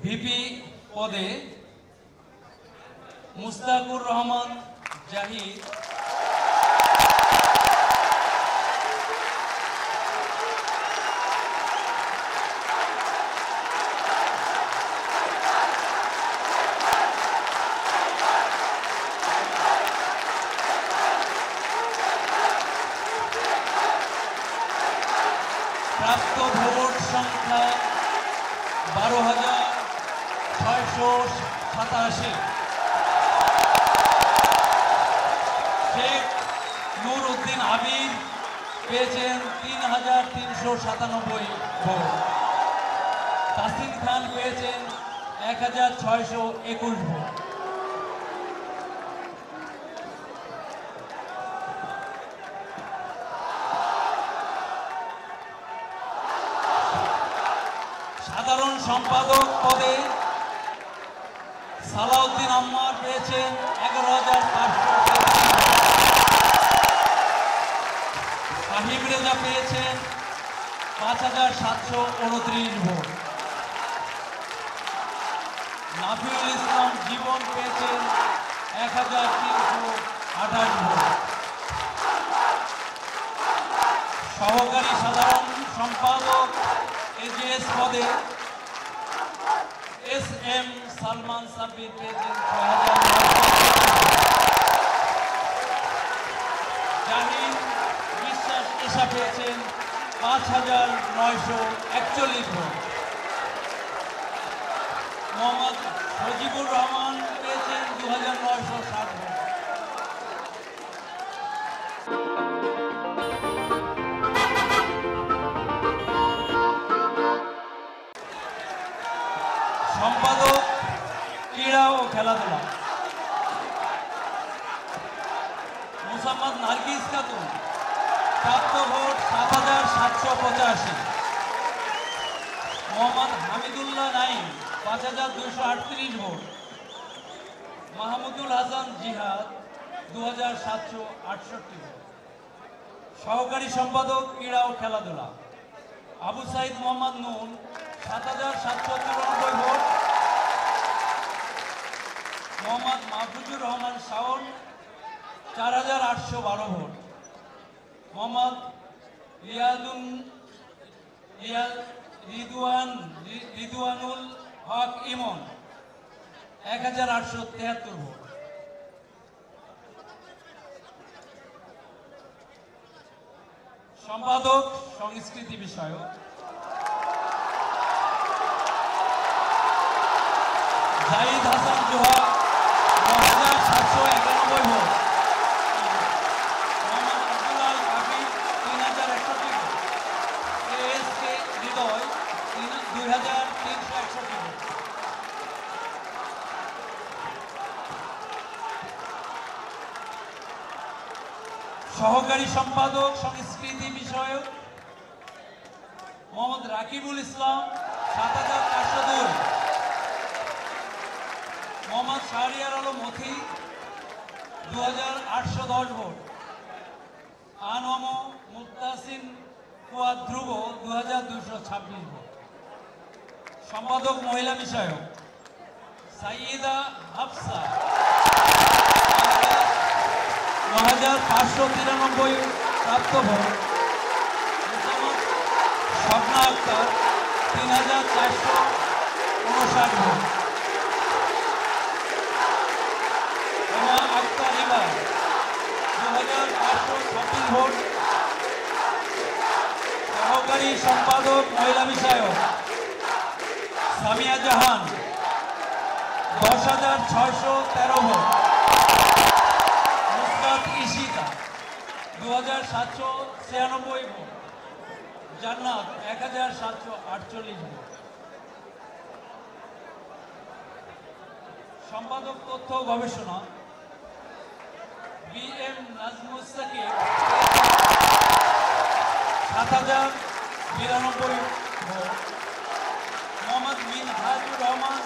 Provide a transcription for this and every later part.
VP পদে মুস্তাকুর রহমান জাহিদ, প্রাপ্ত vote সংখ্যা 12,687। শেখ নূর উদ্দিন আবির পেয়েছেন 3,397 ভোট। তাসিন খান পেয়েছেন 1,621 ভোট। সাধারণ সম্পাদক পদে সালাউদ্দিন আম্মার পেয়েছেন 11,533। ফাহিম রেজা পেয়েছেন 5,729 ভোট। নাফিউল ইসলাম জীবন পেয়েছেন 1,328 ভোট। সহকারী সাধারণ সম্পাদক এজিএস পদে এস এম সালমান সাব্বির পেয়েছেন 6,900। জাহিদ বিশ্বাস এশা পেয়েছেন 5,941 ভোট। মোহাম্মদ সজিবুর রহমান পেয়েছেন 2,960 ভোট। সম্পাদক ক্রীড়া ও খেলাধুলা মোসাম্মদ নার্গিস খাতুন, প্রাপ্ত ভোট 7,785। মোহাম্মদ হামিদুল্লাহ নাইম 5,238 ভোট। মাহমুদুল হাসান জিহাদ 2,768 ভোট। সহকারী সম্পাদক ক্রীড়া ও খেলাধুলা আবু সাইদ মোহাম্মদ নুন 7,794 ভোট। মোহাম্মদ মাহফুজুর রহমান শাওন 4,812 ভোট। মোহাম্মদ রিদওয়ানুল হক ইমন 1,873 ভোট। সম্পাদক সংস্কৃতি বিষয়ক জাহিদ হাসান জোহা 9,791 ভোট। মোহাম্মদ আব্দুল আল কাফি 3,061 ভোট। এস কে হৃদয় 2,361 ভোট। সহকারী সম্পাদক সংস্কৃতি বিষয়ক মোহাম্মদ রাকিবুল ইসলাম 7,402। মোহাম্মদ শাহরিয়ার আলম মথি 2,810 ভোট। আনম মুত্তাসিন ফুয়াদ ধ্রুব 2,226 ভোট। সম্পাদক মহিলা বিষয়ক সাইয়্যিদা হাফসা 9,593 প্রাপ্ত ভোট। স্বপ্না আক্তার 3,459 ভোট। এমা আক্তার ইবা 2,526 ভোট। সহকারী সম্পাদক মহিলা বিষয়ক সামিয়া জাহান 10,613 ভোট। মুসরাত ইশিতা 2,796 ভোট। জান্নাত 1,748 ভোট। সম্পাদক তথ্য গবেষণা বি এম নাজমুস সাকিব 7,092 ভোট। মোহাম্মদ মিনহাজুর রহমান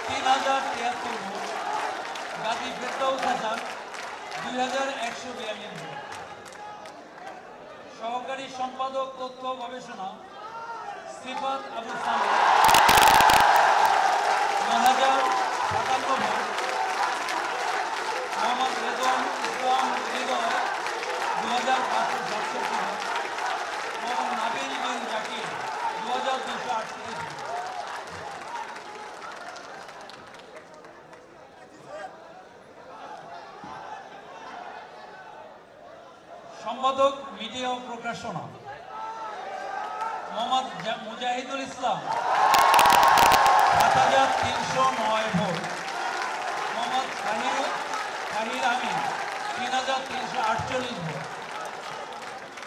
3,073 ভোট। গাজী ফেরদৌস হাসান 2,142 ভোট। সহকারী সম্পাদক তথ্য গবেষণা সিফাত আবু সালেহ সম্পাদক মিডিয়া ও প্রকাশনা মোহাম্মদ মুজাহিদুল ইসলাম ৭৩০৯ ভোট। মোহাম্মদ তাহির আমিন ৩৩৪৮ ভোট।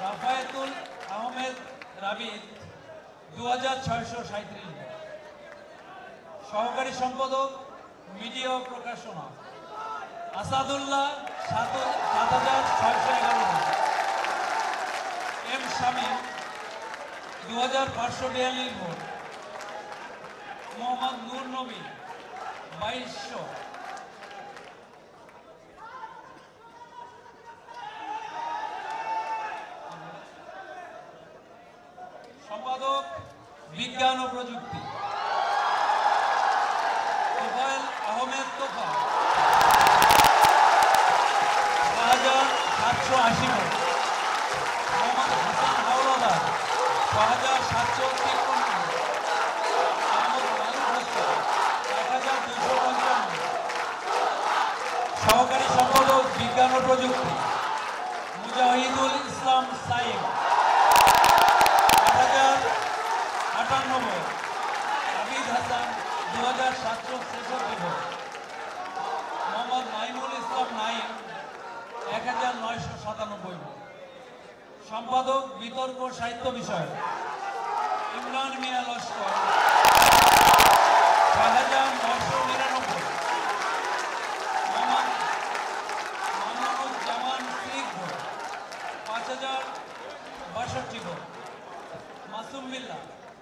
রাফায়েতুল আহমেদ রাবিদ ২৬৩৭ ভোট। সহকারী সম্পাদক মিডিয়া ও প্রকাশনা আসাদুল্লাহ ৭৬১১ ভোট। এম শামীম ২৫৪২ ভোট। মোহাম্মদ নূর নবী ২২০০। সম্পাদক বিজ্ঞান ও প্রযুক্তি তোফায়েল আহমেদ তোফা ৬৭৮০ ভোট। মোহাম্মদ হাসান হাওলাদার ৬৭৫৩ ভোট। মোহাম্মদ মারুফ হোসেন ১২৫৫। সহকারী সম্পাদক বিজ্ঞান ও প্রযুক্তি মুজাহিদুল ইসলাম সাইম ৮০৫৮ ভোট। আবিদ হাসান ২৭৬৬ ভোট। মোহাম্মদ নাইমুল ইসলাম নাইম ১৯৯৯ ভোট। সম্পাদক বিতর্ক সাহিত্য বিষয় ইমরান মিয়া লস্কর ৬৯৯৯। মোহাম্মদ মামুনুজ্জামান স্নিগ্ধ ৫০৬২ ভোট। মাসুম বিল্লাহ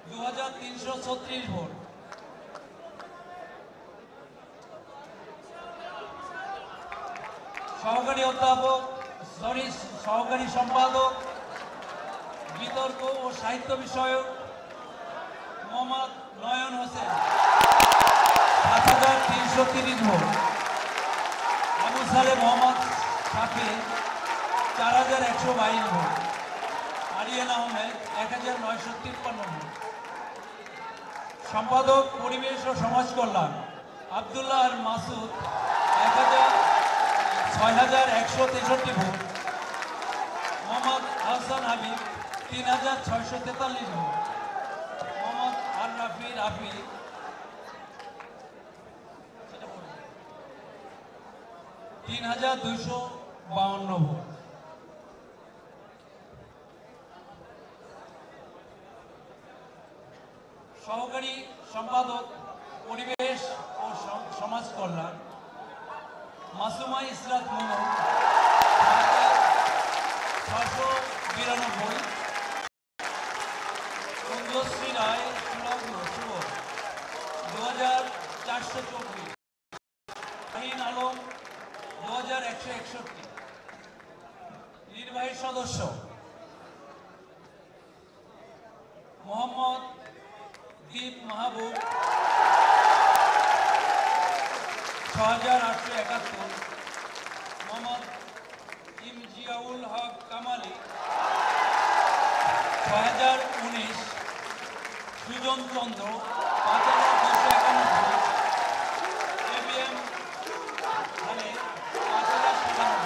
২৩৩৬ ভোট। সহকারী সম্পাদক বিতর্ক ও সাহিত্য বিষয়ক মোহাম্মদ নয়ন হোসেন ৭৩৩০ ভোট। আবু সালে মোহাম্মদ শাফি ৪১২২ ভোট। আরিয়ান আহমেদ ১৯৫৩ ভোট। সম্পাদক পরিবেশ ও সমাজ কল্যাণ আব্দুল্লাহ আর মাসুদ ৬১৬৩ ভোট। মোহাম্মদ আহসান হাবিব ৩৬৪৩ ভোট। মোহাম্মদ আর রাফি ৩২৫২ ভোট। সহকারী সম্পাদক পরিবেশ ও সমাজ কল্যাণ মাসুমা ইসরাত মনু ৬৯২। কুঞ্জশ্রী রায় সুলগ্ন শুভ ২৪২৪। শাহিন আলম ২১৬১। নির্বাহী সদস্য মোহাম্মদ দীপ মাহবুব ৬৮৭১। মোহাম্মদ ইমজিয়াউল হক কামালি ৬০১৯। সুজন চন্দ্র ৫২৯১। এবিএম খালেদ ৫০৯৭।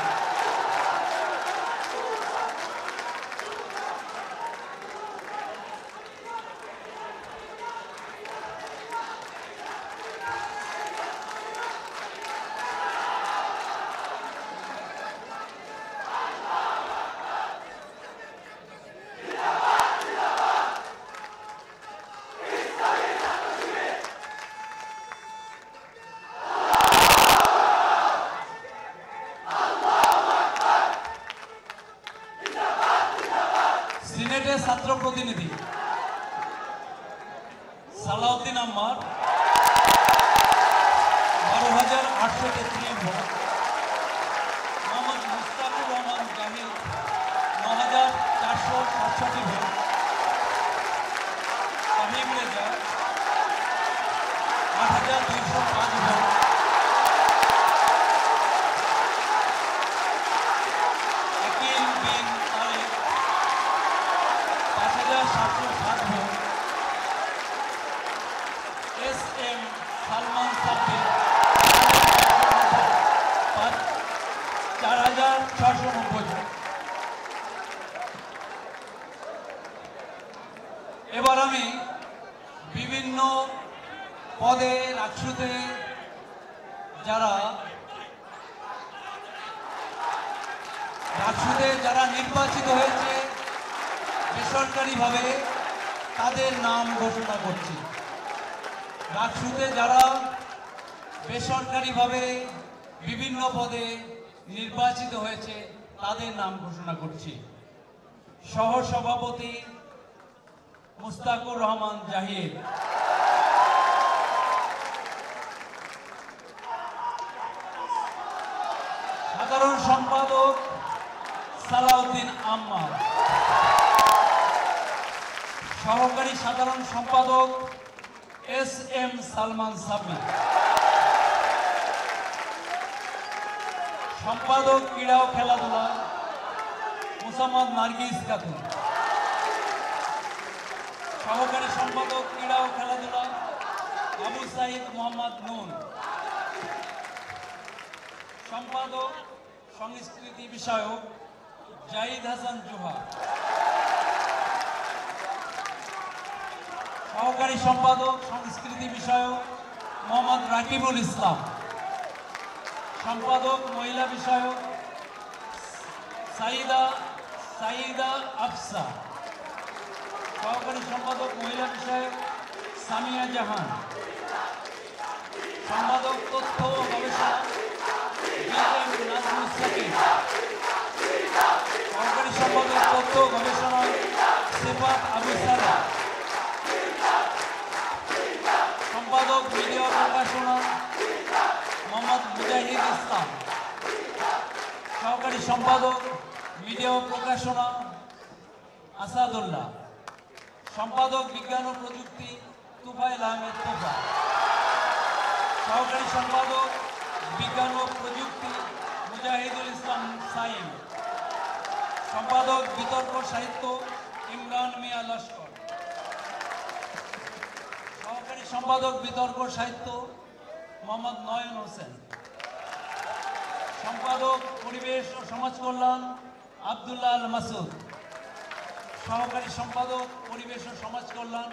সিনেটের ছাত্র প্রতিনিধি সালাউদ্দিন আম্মার ১২৮৩৩ ভোট। মোহাম্মদ মুস্তাফুর রহমান জাহিদ ৯৪৬৭ ভোট। তামিম রেজা ৮২০৫ ভোট। আকিল বিন তারেক ৫৭০৭ ভোট। এস এম সালমান সাব্বির ৪৬৯০ ভোট। পদে রাকসুতে যারা নির্বাচিত হয়েছে বেসরকারিভাবে তাদের নাম ঘোষণা করছি। রাকসুতে যারা বেসরকারিভাবে বিভিন্ন পদে নির্বাচিত হয়েছে তাদের নাম ঘোষণা করছি। সহসভাপতি মুস্তাকুর রহমান জাহিদ, সাধারণ সম্পাদক সালাউদ্দিন আম্মার, সহকারী সাধারণ সম্পাদক SM সালমান সাব্বির, সম্পাদক ক্রীড়া ও খেলাধুলা মোসাম্মদ নার্গিস খাতুন, সহকারী সম্পাদক ক্রীড়া ও খেলাধুলা আবু সাইদ মোহাম্মদ নুন, সম্পাদক সংস্কৃতি বিষয়ক জাহিদ হাসান জোহা, সহকারী সম্পাদক সংস্কৃতি বিষয়ক মোহাম্মদ রাকিবুল ইসলাম, সম্পাদক মহিলা বিষয়ক সাইদা আফসা, সহকারী সম্পাদক মহিলা বিষয়ক সামিয়া জাহান, সম্পাদক তথ্য ও গবেষণা নাজমুল সাকিব, সহকারী সম্পাদক তথ্য ও গবেষণা সিফাত আবু সারা, সম্পাদক মিডিয়া প্রকাশনা মোহাম্মদ মুজাহিদ ইসলাম, সহকারী সম্পাদক মিডিয়া প্রকাশনা আসাদুল্লাহ, সম্পাদক বিজ্ঞান ও প্রযুক্তি তুফাইল আহমেদ তোফা, সহকারী সম্পাদক বিজ্ঞান ও প্রযুক্তি মুজাহিদুল ইসলাম সাইম, সম্পাদক বিতর্ক সাহিত্য ইমরান মিয়া লস্কর, সহকারী সম্পাদক বিতর্ক সাহিত্য মোহাম্মদ নয়ন হোসেন, সম্পাদক পরিবেশ ও সমাজ কল্যাণ আব্দুল্লাহ আল মাসুদ, সহকারী সম্পাদক পরিবেশ ও সমাজ কল্যাণ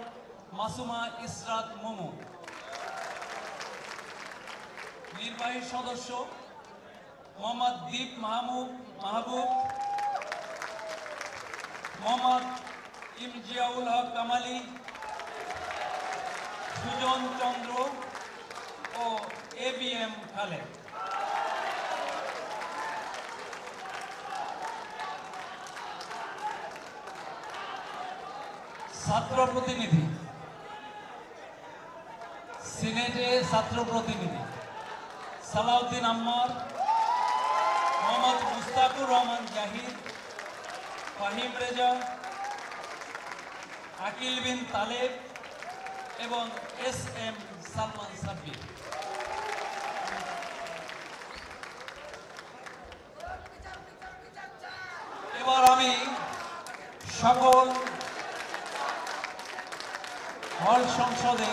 মাসুমা ইসরাত মোমো, নির্বাহী সদস্য মোহাম্মদ দীপ মাহবুব, মোহাম্মদ ইমজিয়াউল হক কামালি, সুজন চন্দ্র ও ABM খালেদ। ছাত্র প্রতিনিধি, সিনেটে ছাত্র প্রতিনিধি সালাউদ্দিন আম্মার, মোহাম্মদ মুস্তাকুর রহমান জাহিদ, ফাহিম রেজা, আকিল বিন তালেব এবং SM সালমান সাব্বির। এবার আমি সকল হল সংসদে